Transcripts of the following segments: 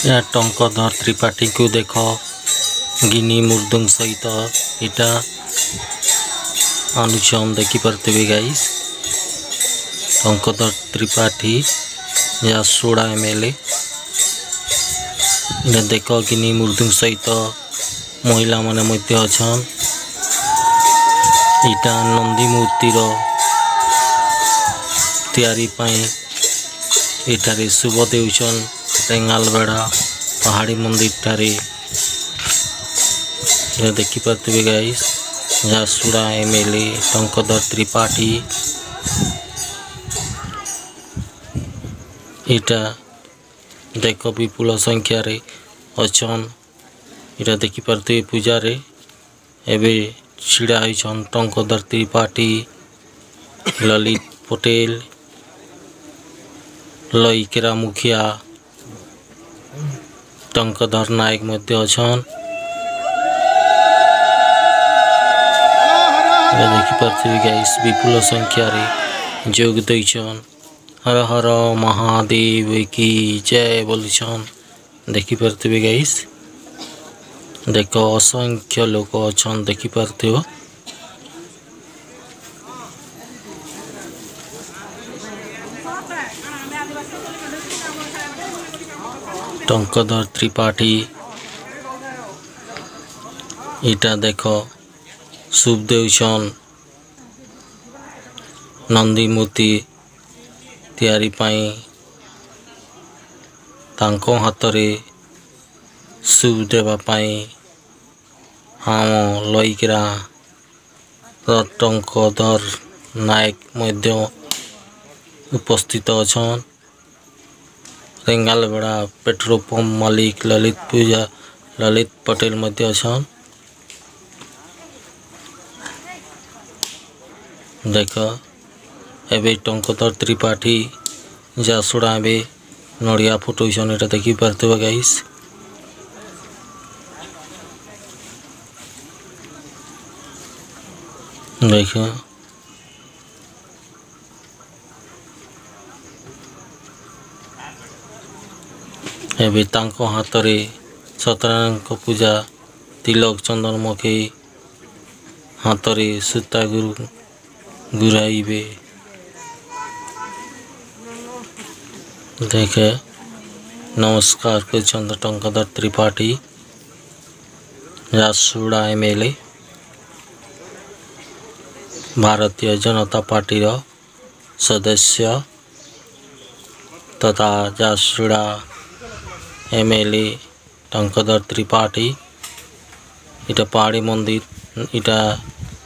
या टंकधर त्रिपाठी को देख गिनी मुर्दुंग सहित इटा अनुचन देखिपे गाइस। टंकधर त्रिपाठी झारसुगुड़ा एमएलए देख गिनी मुर्दुंग सहित महिला माने मध्य अछन। इटा नंदी मूर्तिर तैयारी पाई एठारे शुभ देउछन रेंगालबेड़ा पहाड़ी मंदिर ठारे देखी पार्थिवे गाइस। झारसुगुड़ा एमएलए टंकधर त्रिपाठी इटा देख विपुल संख्यार अछन। इटा देखी पार्थिवे पूजा रे एबे छिड़ा होइछन टंकधर त्रिपाठी, ललित पटेल, लईकेरा मुखिया, टंकधर नायक मध्य अछन। देखी पार्थिवे गाइस विपुल संख्यार जोग दैछन। हर हर महादेव की जय बोलछन। देखी पार्थिवे गाइस देख असंख्य लोक अछन देखी पार्थिव। टंकधर त्रिपाठी इटा देख शुभ देउछन नंदी मूर्ति तैयारी पाई तांको हातरे शुभ देवा पाई हम लईकेरा टंकधर नायक मध्य उपस्थित अछन। रेंगालबेड़ा पेट्रोल पंप मालिक ललित पटेल मध्य अछन। देख एबे टंकधर त्रिपाठी झारसुगुड़ा एबे नड़िया फुटोइछन। एटा देखि पार्थिबे गाइस। देख एबे तांको हातरे सत्यनारायण पूजा तिलक चंदन मखई हातरे सूता गुराइबे। देखे नमस्कार कर टंकधर त्रिपाठी झारसुगुड़ा एमएलए भारतीय जनता पार्टी सदस्य तथा झारसुगुड़ा एमएलए टंकधर त्रिपाठी। इटा पहाड़ी मंदिर इटा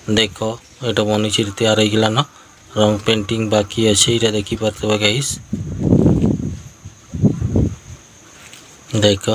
देख इटा बनी तैयार हो रंग पेंटिंग बाकी अच्छे। इटा देखी पार्थिबे गाइस देख